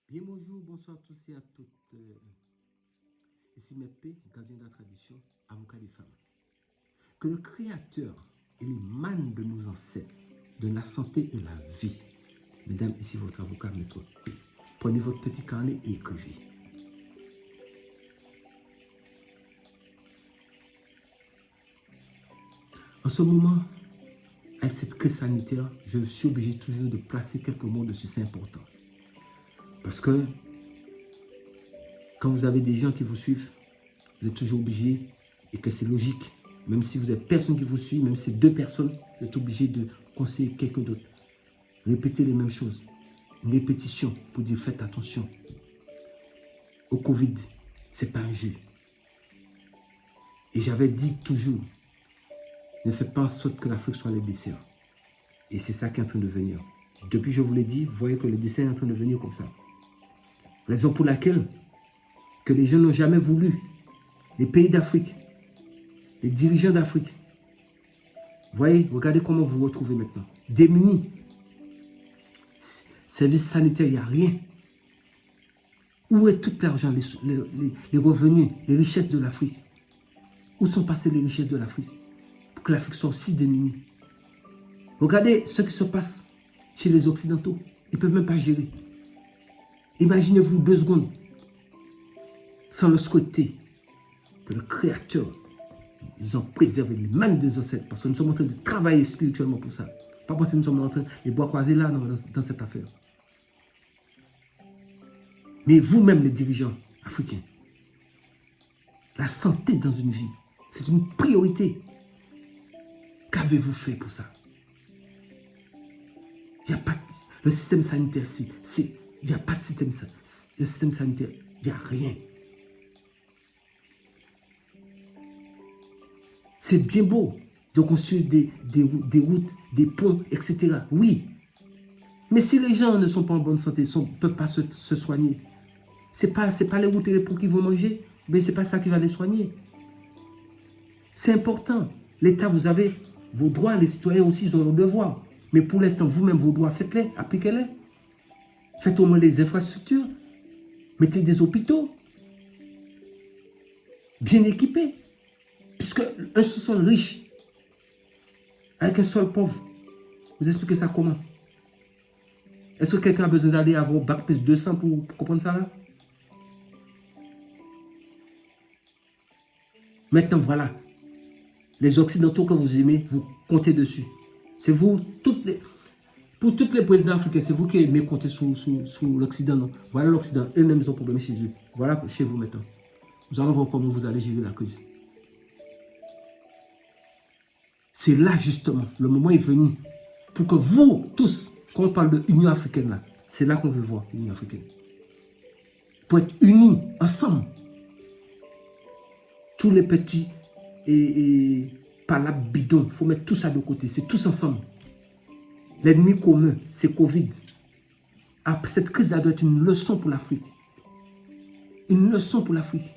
Bien bonjour, bonsoir à tous et à toutes. Ici Mepé, gardien de la tradition, avocat des femmes. Que le Créateur et les mânes de nos ancêtres donnent la santé et la vie. Mesdames, ici votre avocat, Maître P. Prenez votre petit carnet et écrivez. En ce moment, avec cette crise sanitaire, je suis obligé toujours de placer quelques mots dessus, c'est important. Parce que quand vous avez des gens qui vous suivent, vous êtes toujours obligé, et que c'est logique, même si vous n'avez personne qui vous suit, même si c'est 2 personnes, vous êtes obligé de conseiller quelqu'un d'autre. Répétez les mêmes choses. Une répétition pour dire faites attention. Au Covid, ce n'est pas un jeu. Et j'avais dit toujours, ne faites pas en sorte que l'Afrique soit les desserts. Et c'est ça qui est en train de venir. Depuis que je vous l'ai dit, vous voyez que le dessert est en train de venir comme ça. Raison pour laquelle que les gens n'ont jamais voulu, les pays d'Afrique, les dirigeants d'Afrique. Vous voyez, regardez comment vous vous retrouvez maintenant. Démunis. Service sanitaire, il n'y a rien. Où est tout l'argent, les revenus, les richesses de l'Afrique? Où sont passées les richesses de l'Afrique? Pour que l'Afrique soit aussi démunie. Regardez ce qui se passe chez les Occidentaux. Ils ne peuvent même pas gérer. Imaginez-vous 2 secondes, sans le souhaiter, que le Créateur nous a préservé les mânes des ancêtres, parce que nous sommes en train de travailler spirituellement pour ça. Pas parce que nous sommes en train de les bois croisés là dans cette affaire. Mais vous-même, les dirigeants africains, la santé dans une vie, c'est une priorité. Qu'avez-vous fait pour ça? Il n'y a pas de, le système sanitaire, il n'y a pas de système, le système sanitaire, il n'y a rien. C'est bien beau de construire des routes, des ponts, etc. Oui. Mais si les gens ne sont pas en bonne santé, ne peuvent pas se soigner, ce n'est pas les routes et les ponts qui vont manger, mais ce n'est pas ça qui va les soigner. C'est important. L'État, vous avez vos droits, les citoyens aussi, ils ont leurs devoirs. Mais pour l'instant, vous-même, vos droits, faites-les, appliquez-les. Faites au moins les infrastructures. Mettez des hôpitaux bien équipés. Puisque un sous-sol riche avec un sol pauvre, vous expliquez ça comment? Est-ce que quelqu'un a besoin d'aller avoir bac plus 200 pour comprendre ça là? Maintenant, voilà. Les Occidentaux que vous aimez, vous comptez dessus. C'est vous, pour tous les présidents africains, c'est vous qui aimez compter sur l'Occident. Non? Voilà l'Occident, eux-mêmes ils ont problème chez eux. Voilà chez vous maintenant. Nous allons voir comment vous allez gérer la crise. C'est là justement, le moment est venu pour que vous tous, quand on parle de l'Union africaine là, c'est là qu'on veut voir l'Union africaine. Pour être unis ensemble. Tous les petits et palabres bidons, il faut mettre tout ça de côté, c'est tous ensemble. L'ennemi commun, c'est Covid. Cette crise doit être une leçon pour l'Afrique. Une leçon pour l'Afrique.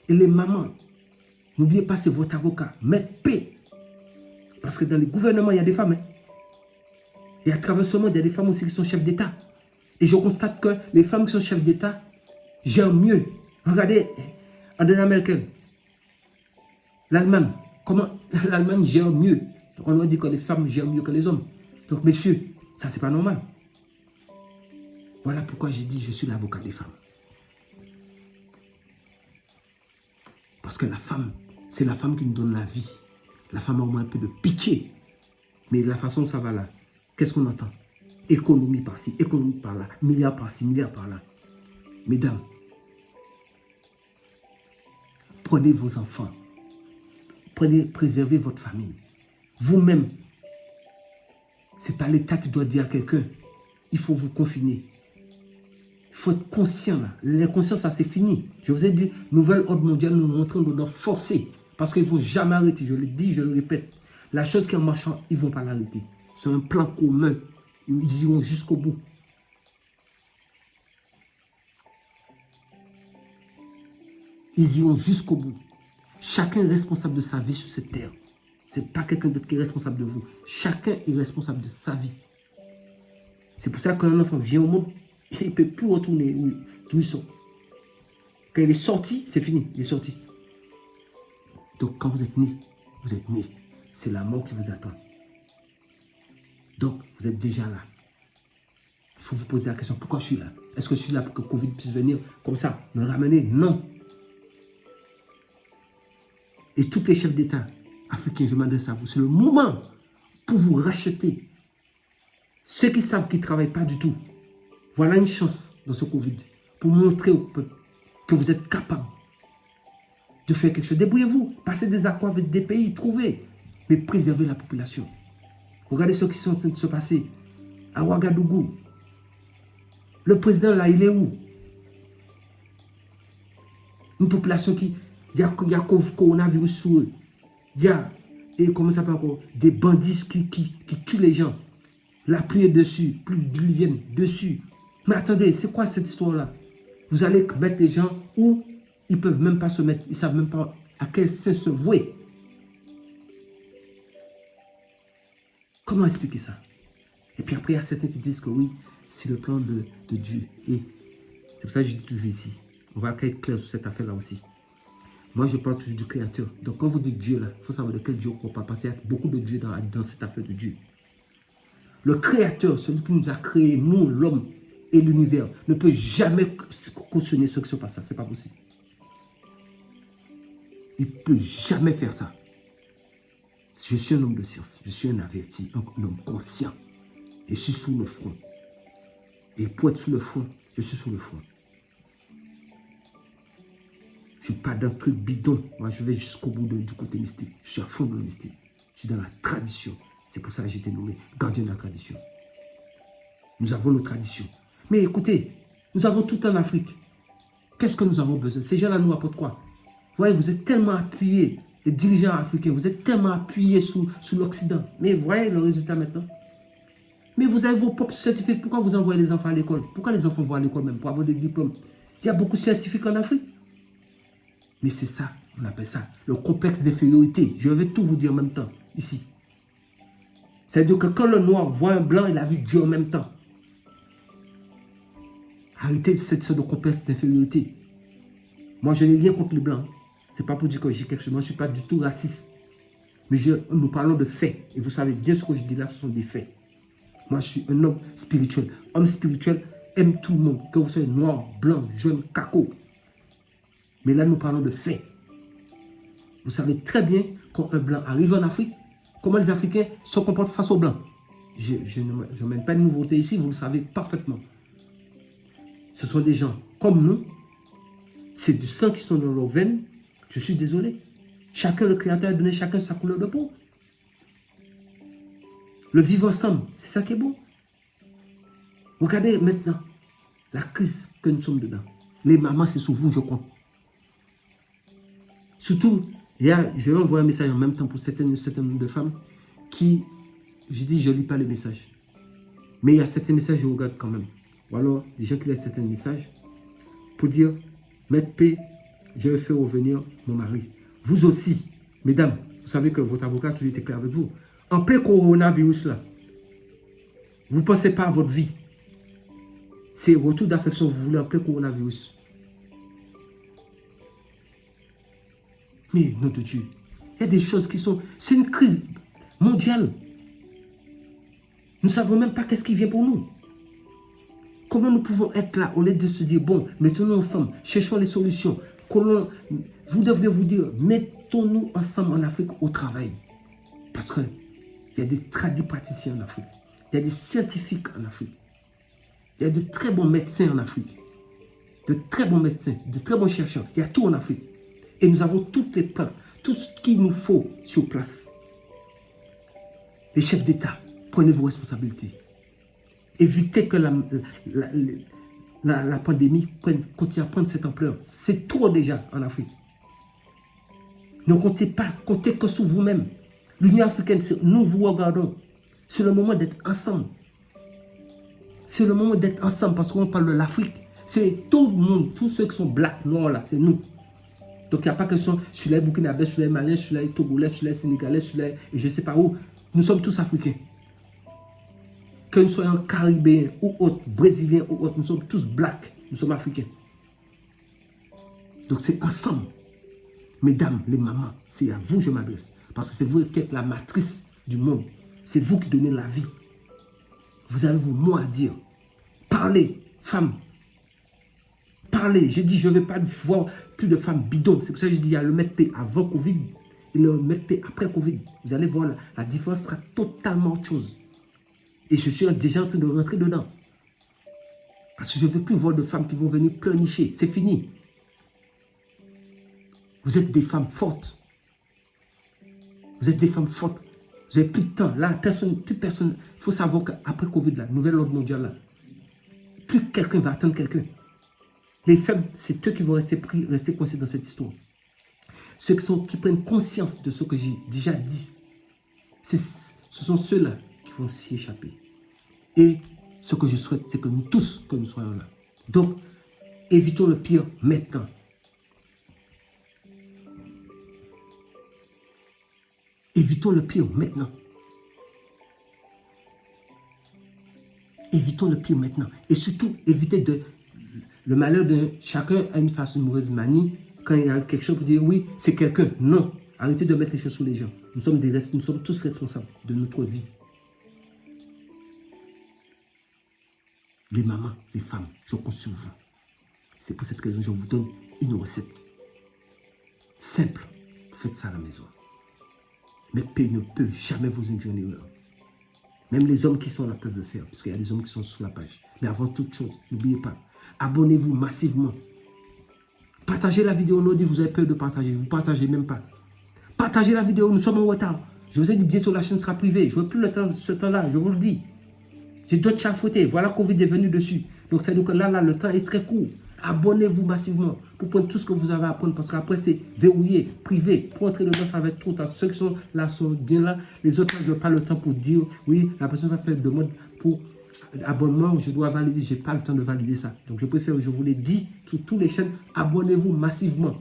Et les mamans, n'oubliez pas, c'est votre avocat, Maître P. Parce que dans les gouvernements, il y a des femmes. Hein. Et à travers ce monde, il y a des femmes aussi qui sont chefs d'État. Et je constate que les femmes qui sont chefs d'État gèrent mieux. Regardez, Angela Merkel, l'Allemagne, comment l'Allemagne gère mieux. Donc on doit dire que les femmes gèrent mieux que les hommes. Donc messieurs, ça c'est pas normal. Voilà pourquoi j'ai dit je suis l'avocat des femmes. Parce que la femme, c'est la femme qui nous donne la vie. La femme a au moins un peu de pitié. Mais la façon dont ça va là, qu'est-ce qu'on entend? Économie par-ci, économie par-là, milliards par-ci, milliards par-là. Mesdames, prenez vos enfants. Préservez votre famille. Vous-même, ce n'est pas l'État qui doit dire à quelqu'un, il faut vous confiner. Il faut être conscient là. L'inconscient, ça c'est fini. Je vous ai dit, nouvel ordre mondial, nous rentrons dans forcer. Parce qu'ils ne vont jamais arrêter. Je le dis, je le répète. La chose qui est en marchant, ils ne vont pas l'arrêter. C'est un plan commun. Ils iront jusqu'au bout. Ils iront jusqu'au bout. Chacun est responsable de sa vie sur cette terre. Ce n'est pas quelqu'un d'autre qui est responsable de vous. Chacun est responsable de sa vie. C'est pour ça qu'un enfant vient au monde. Il ne peut plus retourner d'où ils sont. Quand il est sorti, c'est fini, il est sorti. Donc quand vous êtes né. C'est la mort qui vous attend. Donc vous êtes déjà là. Il faut vous poser la question, pourquoi je suis là? Est-ce que je suis là pour que Covid puisse venir comme ça, me ramener? Non. Et tous les chefs d'État africains, je m'adresse à vous, c'est le moment pour vous racheter. Ceux qui savent qu'ils ne travaillent pas du tout, voilà une chance dans ce Covid pour montrer au peuple que vous êtes capable de faire quelque chose. Débrouillez-vous, passez des accords avec des pays, trouvez, mais préservez la population. Regardez ce qui sont en train de se passer à Ouagadougou. Le président là, il est où? Une population qui... Il y a coronavirus sur eux. Il y a, et comment ça s'appelle encore, des bandits qui tuent les gens. La pluie est dessus, plus ils viennent dessus. Mais attendez, c'est quoi cette histoire-là? Vous allez mettre des gens où ils ne peuvent même pas se mettre, ils ne savent même pas à quel sens se vouer. Comment expliquer ça? Et puis après, il y a certains qui disent que oui, c'est le plan de Dieu. Et c'est pour ça que je dis toujours ici, on va être clair sur cette affaire-là aussi. Moi, je parle toujours du Créateur. Donc, quand vous dites Dieu, là, il faut savoir de quel Dieu on parle. Parce qu'il y a beaucoup de Dieu dans cette affaire de Dieu. Le Créateur, celui qui nous a créé, nous, l'homme et l'univers, ne peut jamais cautionner ce qui se passe. Ce n'est pas possible. Il ne peut jamais faire ça. Je suis un homme de science. Je suis un averti, un homme conscient. Et je suis sous le front. Et pour être sous le front, je suis sous le front. Je ne suis pas d'un truc bidon. Moi, je vais jusqu'au bout du côté mystique. Je suis à fond dans le mystique. Je suis dans la tradition. C'est pour ça que j'ai été nommé gardien de la tradition. Nous avons nos traditions. Mais écoutez, nous avons tout en Afrique. Qu'est-ce que nous avons besoin? Ces gens-là nous apportent quoi? Vous voyez, vous êtes tellement appuyés, les dirigeants africains, vous êtes tellement appuyés sous l'Occident. Mais vous voyez le résultat maintenant? Mais vous avez vos propres scientifiques. Pourquoi vous envoyez les enfants à l'école? Pourquoi les enfants vont à l'école même pour avoir des diplômes? Il y a beaucoup de scientifiques en Afrique. Mais c'est ça, on appelle ça le complexe d'infériorité. Je vais tout vous dire en même temps, ici. C'est-à-dire que quand le noir voit un blanc, il a vu Dieu en même temps. Arrêtez cette sorte de complexe d'infériorité. Moi, je n'ai rien contre les blancs. Ce n'est pas pour dire que j'ai quelque chose. Moi, je ne suis pas du tout raciste. Mais nous parlons de faits. Et vous savez bien ce que je dis là, ce sont des faits. Moi, je suis un homme spirituel. Homme spirituel aime tout le monde. Que vous soyez noir, blanc, jaune, caco. Mais là, nous parlons de faits. Vous savez très bien quand un blanc arrive en Afrique, comment les Africains se comportent face aux blancs. Je ne mène pas de nouveauté ici, vous le savez parfaitement. Ce sont des gens comme nous. C'est du sang qui sont dans leurs veines. Je suis désolé. Chacun, le Créateur a donné chacun sa couleur de peau. Le vivre ensemble, c'est ça qui est beau. Regardez maintenant la crise que nous sommes dedans. Les mamans, c'est sur vous, je compte. Surtout, je vais envoyer un message en même temps pour certaines de femmes qui, je dis, je ne lis pas les messages. Mais il y a certains messages, je regarde quand même. Ou alors, les gens qui laissent certains messages pour dire, Maître P, je vais faire revenir mon mari. Vous aussi, mesdames, vous savez que votre avocat a toujours été clair avec vous. En plein coronavirus là, vous ne pensez pas à votre vie. C'est retour d'affection que vous voulez en plein coronavirus. Mais, nom de Dieu, il y a des choses qui sont... C'est une crise mondiale. Nous ne savons même pas qu'est-ce qui vient pour nous. Comment nous pouvons être là au lieu de se dire, bon, mettons-nous ensemble, cherchons les solutions. Vous devez vous dire, mettons-nous ensemble en Afrique au travail. Parce qu'il y a des tradipraticiens en Afrique. Il y a des scientifiques en Afrique. Il y a de très bons médecins en Afrique. De très bons médecins, de très bons chercheurs. Il y a tout en Afrique. Et nous avons toutes les plans, tout ce qu'il nous faut sur place. Les chefs d'État, prenez vos responsabilités. Évitez que la pandémie continue à prendre cette ampleur. C'est trop déjà en Afrique. Ne comptez pas, comptez que sur vous-même. L'Union africaine, nous vous regardons. C'est le moment d'être ensemble. C'est le moment d'être ensemble parce qu'on parle de l'Afrique. C'est tout le monde, tous ceux qui sont blacks, noirs là, c'est nous. Donc il n'y a pas question sur les Burkinabés, sur les Maliens, sur les Togolais, sur les Sénégalais, sur les... Et je ne sais pas où. Nous sommes tous Africains. que nous soyons caribéens ou autres, brésiliens ou autres, nous sommes tous blacks, nous sommes africains. Donc c'est ensemble. Mesdames, les mamans, c'est à vous que je m'adresse. Parce que c'est vous qui êtes la matrice du monde. C'est vous qui donnez la vie. Vous avez vos mots à dire. Parlez, femmes. Parlez. J'ai dit, je ne vais pas voir plus de femmes bidons. C'est pour ça que je dis, il y a le mètre P avant Covid et le mètre P après Covid. Vous allez voir, la différence sera totalement autre chose. Et je suis déjà en train de rentrer dedans. Parce que je ne veux plus voir de femmes qui vont venir pleurnicher. C'est fini. Vous êtes des femmes fortes. Vous êtes des femmes fortes. Vous n'avez plus de temps. Là, plus personne. Il faut savoir qu'après Covid, la nouvelle ordre mondiale, là, plus quelqu'un va attendre quelqu'un. Les faibles, c'est eux qui vont rester coincés dans cette histoire. Ceux qui prennent conscience de ce que j'ai déjà dit, ce sont ceux-là qui vont s'y échapper. Et ce que je souhaite, c'est que nous tous, que nous soyons là. Donc, évitons le pire maintenant. Évitons le pire maintenant. Évitons le pire maintenant. Et surtout, évitez le malheur de chacun a une façon, une mauvaise manie. Quand il arrive quelque chose, vous dites oui, c'est quelqu'un. Non. Arrêtez de mettre les choses sur les gens. Nous sommes tous responsables de notre vie. Les mamans, les femmes, je compte sur vous. C'est pour cette raison que je vous donne une recette. Simple. Faites ça à la maison. Mais P ne peut jamais vous induire en erreur. Même les hommes qui sont là peuvent le faire, parce qu'il y a des hommes qui sont sur la page. Mais avant toute chose, n'oubliez pas, abonnez-vous massivement. Partagez la vidéo, non dit vous avez peur de partager, vous ne partagez même pas. Partagez la vidéo, nous sommes en retard. Je vous ai dit bientôt la chaîne sera privée. Je ne veux plus ce temps-là, je vous le dis. J'ai d'autres chats à fouetter. Voilà, Covid est venu dessus. Donc, c'est donc là, le temps est très court. Abonnez-vous massivement pour prendre tout ce que vous avez à apprendre. Parce qu'après, c'est verrouillé, privé. Pour entrer dedans, ça va être trop tard. Ceux qui sont là sont bien là. Les autres, je n'ai pas le temps pour dire, oui, la personne va faire une demande pour abonnement. Je dois valider. Je n'ai pas le temps de valider ça. Donc, je préfère, je vous l'ai dit, sur toutes les chaînes, abonnez-vous massivement.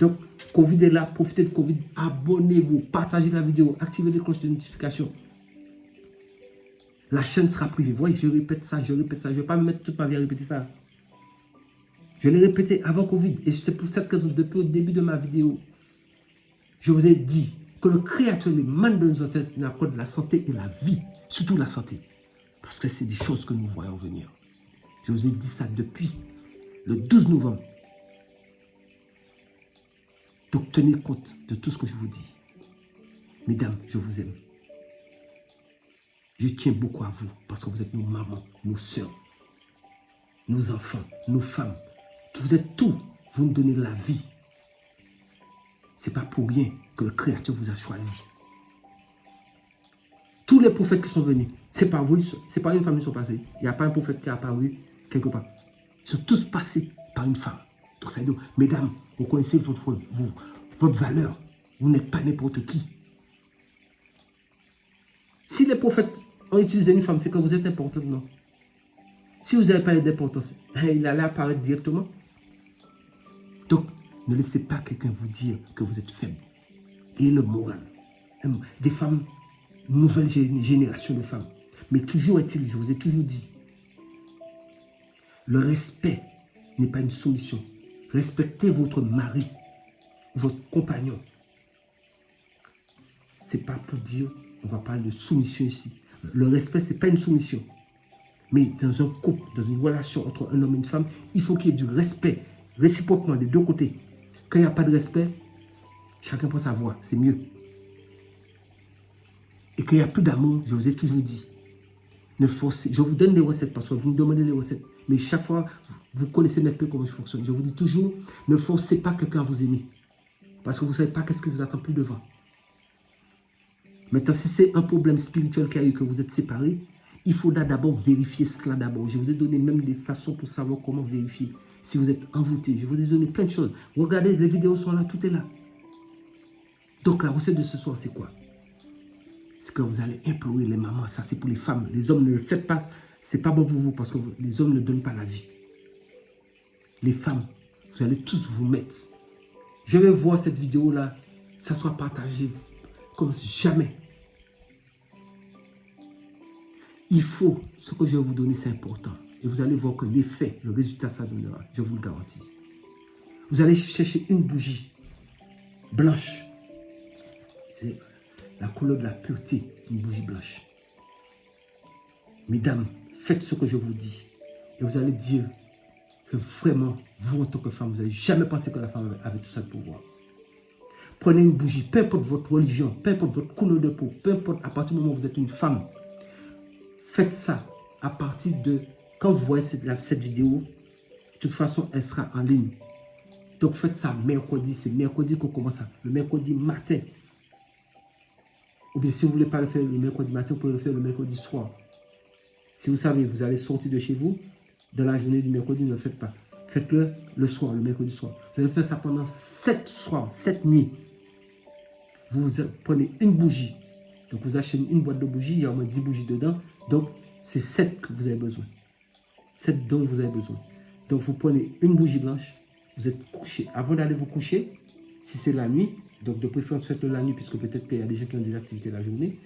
Donc, Covid est là. Profitez de Covid. Abonnez-vous. Partagez la vidéo. Activez les cloches de notification. La chaîne sera privée. Vous voyez, je répète ça, je répète ça. Je ne vais pas me mettre toute ma vie à répéter ça. Je l'ai répété avant Covid. Et c'est pour cette raison, depuis le début de ma vidéo, je vous ai dit que le Créateur, les mains de nos têtes, nous accorde la santé et la vie. Surtout la santé. Parce que c'est des choses que nous voyons venir. Je vous ai dit ça depuis le 12 novembre. Donc tenez compte de tout ce que je vous dis. Mesdames, je vous aime. Je tiens beaucoup à vous parce que vous êtes nos mamans, nos sœurs, nos enfants, nos femmes. Vous êtes tout. Vous nous donnez la vie. Ce n'est pas pour rien que le Créateur vous a choisi. Tous les prophètes qui sont venus, ce n'est pas vous, ce n'est pas une femme qui sont passés. Il n'y a pas un prophète qui est apparu quelque part. Ils sont tous passés par une femme. Donc ça veut dire, mesdames, vous connaissez votre valeur. Vous n'êtes pas n'importe qui. Si les prophètes ont utilisé une femme, c'est que vous êtes importante, non? Si vous n'avez pas d'importance, il allait apparaître directement. Donc, ne laissez pas quelqu'un vous dire que vous êtes faible. Et le moral. Des femmes, nouvelle génération de femmes. Mais toujours est-il, je vous ai toujours dit, le respect n'est pas une soumission. Respectez votre mari, votre compagnon. Ce n'est pas pour dire, on va parler de soumission ici. Le respect, ce n'est pas une soumission. Mais dans un couple, dans une relation entre un homme et une femme, il faut qu'il y ait du respect, réciproquement, des deux côtés. Quand il n'y a pas de respect, chacun prend sa voix, c'est mieux. Et qu'il n'y a plus d'amour, je vous ai toujours dit, ne forcez, je vous donne des recettes parce que vous me demandez des recettes. Mais chaque fois, vous connaissez un peu comment je fonctionne. Je vous dis toujours, ne forcez pas quelqu'un à vous aimer. Parce que vous ne savez pas qu'est-ce qui vous attend plus devant. Maintenant, si c'est un problème spirituel qui a eu que vous êtes séparés, il faudra d'abord vérifier cela d'abord. Je vous ai donné même des façons pour savoir comment vérifier. Si vous êtes envoûté, je vous ai donné plein de choses. Regardez, les vidéos sont là, tout est là. Donc la recette de ce soir, c'est quoi? C'est que vous allez implorer les mamans. Ça, c'est pour les femmes. Les hommes, ne le faites pas. Ce n'est pas bon pour vous parce que les hommes ne donnent pas la vie. Les femmes, vous allez tous vous mettre. Je vais voir cette vidéo-là. Ça soit partagé comme jamais. Il faut, ce que je vais vous donner, c'est important. Et vous allez voir que l'effet, le résultat, ça donnera. Je vous le garantis. Vous allez chercher une bougie blanche. C'est la couleur de la pureté, une bougie blanche. Mesdames, faites ce que je vous dis. Et vous allez dire que vraiment, vous en tant que femme, vous n'avez jamais pensé que la femme avait tout ça de pouvoir. Prenez une bougie, peu importe votre religion, peu importe votre couleur de peau, peu importe à partir du moment où vous êtes une femme. Faites ça à partir de... Quand vous voyez cette vidéo, de toute façon, elle sera en ligne. Donc faites ça mercredi, c'est mercredi qu'on commence ça, le mercredi matin. Ou bien si vous ne voulez pas le faire le mercredi matin, vous pouvez le faire le mercredi soir. Si vous savez, vous allez sortir de chez vous, dans la journée du mercredi, ne le faites pas. Faites-le le soir, le mercredi soir. Vous allez faire ça pendant 7 soirs, 7 nuits. Vous prenez une bougie. Donc vous achetez une boîte de bougies, il y a au moins 10 bougies dedans. Donc c'est 7 que vous avez besoin. 7 dont vous avez besoin. Donc vous prenez une bougie blanche, vous êtes couché. Avant d'aller vous coucher, si c'est la nuit, donc de préférence faites-le la nuit, puisque peut-être qu'il y a des gens qui ont des activités la journée.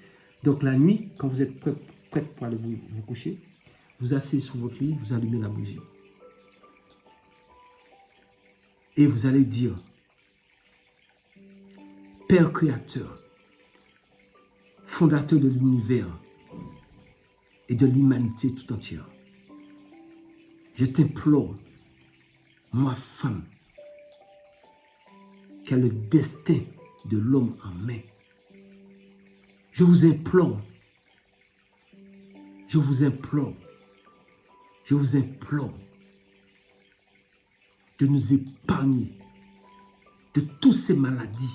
Donc la nuit, quand vous êtes prête pour aller vous coucher, vous asseyez sur votre lit, vous allumez la bougie. Et vous allez dire, Père créateur, fondateur de l'univers et de l'humanité tout entière, je t'implore, moi femme, qui a le destin de l'homme en main, je vous implore, je vous implore, je vous implore de nous épargner de toutes ces maladies,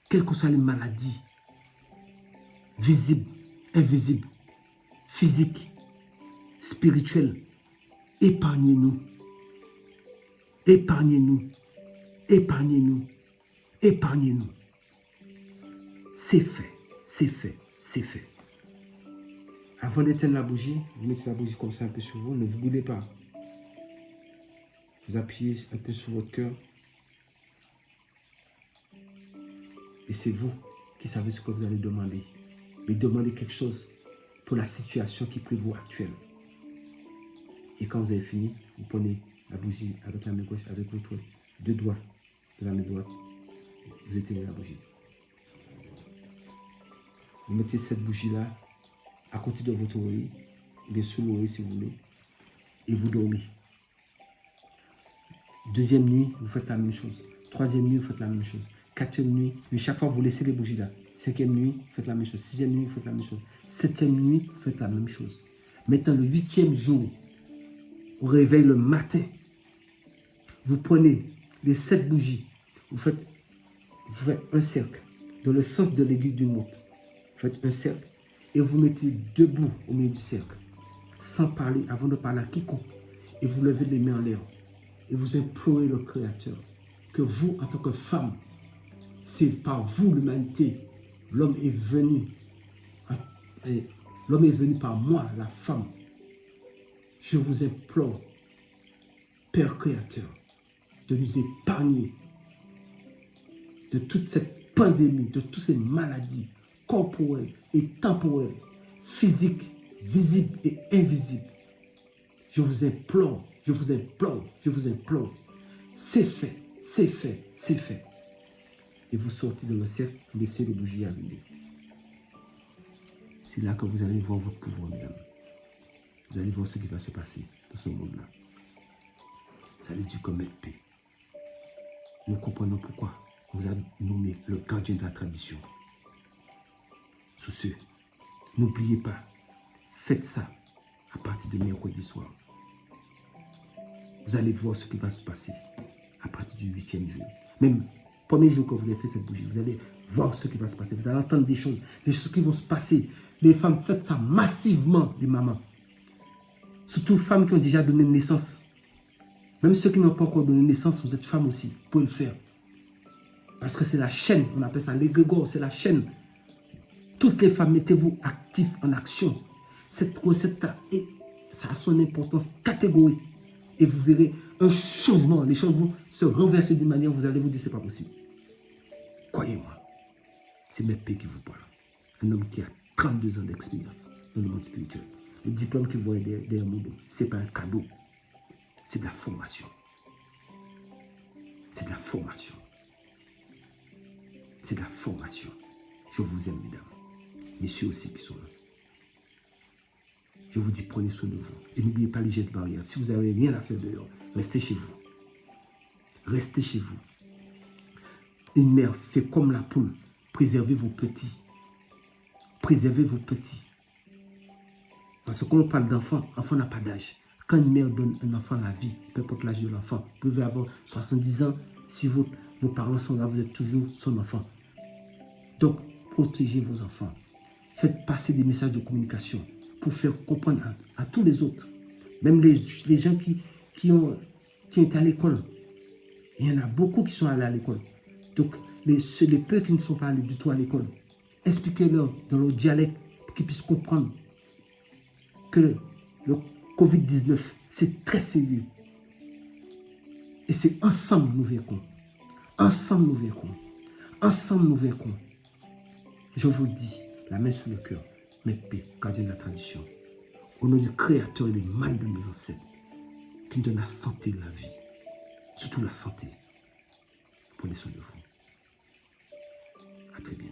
quelles que soient les maladies, visibles, invisibles, physiques, spirituelles. Épargnez-nous, épargnez-nous, épargnez-nous, épargnez-nous. C'est fait, c'est fait, c'est fait. Avant d'éteindre la bougie, vous mettez la bougie comme ça un peu sur vous, ne vous brûlez pas. Vous appuyez un peu sur votre cœur. Et c'est vous qui savez ce que vous allez demander. Mais demandez quelque chose pour la situation qui prévaut actuelle. Et quand vous avez fini, vous prenez la bougie avec la main gauche, avec votre 2 doigts de la main droite. Vous éteignez la bougie. Vous mettez cette bougie-là à côté de votre oreille, ou bien sous l'oreille si vous voulez, et vous dormez. Deuxième nuit, vous faites la même chose. Troisième nuit, vous faites la même chose. Quatrième nuit, mais chaque fois, vous laissez les bougies là. Cinquième nuit, vous faites la même chose. Sixième nuit, vous faites la même chose. Septième nuit, vous faites la même chose. Maintenant, le 8e jour, au réveil le matin, vous prenez les 7 bougies, vous faites un cercle dans le sens de l'aiguille d'une montre. Vous faites un cercle et vous mettez debout au milieu du cercle, sans parler, avant de parler à quiconque. Et vous levez les mains en l'air. Et vous implorez le Créateur que vous, en tant que femme, c'est par vous l'humanité. L'homme est venu par moi, la femme. Je vous implore, Père Créateur, de nous épargner de toute cette pandémie, de toutes ces maladies corporelles et temporelles, physiques, visibles et invisibles. Je vous implore, je vous implore, je vous implore. C'est fait, c'est fait, c'est fait. Et vous sortez de le cercle, vous laissez les bougies allumées. C'est là que vous allez voir votre pouvoir, mesdames. Vous allez voir ce qui va se passer dans ce monde-là. Vous allez dire comme paix. Nous comprenons pourquoi on vous a nommé le gardien de la tradition. Sur ce, n'oubliez pas, faites ça à partir de mercredi soir. Vous allez voir ce qui va se passer à partir du 8e jour. Même premier jour que vous avez fait cette bougie, vous allez voir ce qui va se passer. Vous allez entendre des choses qui vont se passer. Les femmes, faites ça massivement, les mamans. Surtout femmes qui ont déjà donné naissance. Même ceux qui n'ont pas encore donné naissance, vous êtes femmes aussi. Vous pouvez le faire. Parce que c'est la chaîne, on appelle ça l'égrégore, c'est la chaîne. Toutes les femmes, mettez-vous actifs en action. Cette recette-là, ça a son importance catégorique. Et vous verrez un changement. Les choses vont se renverser d'une manière, vous allez vous dire, c'est pas possible. Croyez-moi, c'est Maître P qui vous parle. Un homme qui a 32 ans d'expérience dans le monde spirituel. Le diplôme que vous voyez derrière mon dos, ce n'est pas un cadeau. C'est de la formation. C'est de la formation. C'est de la formation. Je vous aime, mesdames. Messieurs aussi qui sont là. Je vous dis, prenez soin de vous. Et n'oubliez pas les gestes barrières. Si vous n'avez rien à faire dehors, restez chez vous. Restez chez vous. Une mère fait comme la poule. Préservez vos petits. Préservez vos petits. Parce que quand on parle d'enfant, l'enfant n'a pas d'âge. Quand une mère donne un enfant la vie, peu importe l'âge de l'enfant, vous pouvez avoir 70 ans. Si vos parents sont là, vous êtes toujours son enfant. Donc, protégez vos enfants. Faites passer des messages de communication pour faire comprendre à tous les autres. Même les gens qui ont été à l'école. Il y en a beaucoup qui sont allés à l'école. Donc, les peu qui ne sont pas allés du tout à l'école, expliquez-leur dans leur dialecte pour qu'ils puissent comprendre que le Covid-19, c'est très sérieux. Et c'est ensemble nous vaincrons. Ensemble nous vaincrons. Ensemble nous vaincrons. Je vous le dis, la main sur le cœur, Maître P, gardien de la tradition. Au nom du Créateur et des mal de nos ancêtres, qui nous donne la santé et la vie. Surtout la santé. Prenez soin de vous. À très bientôt.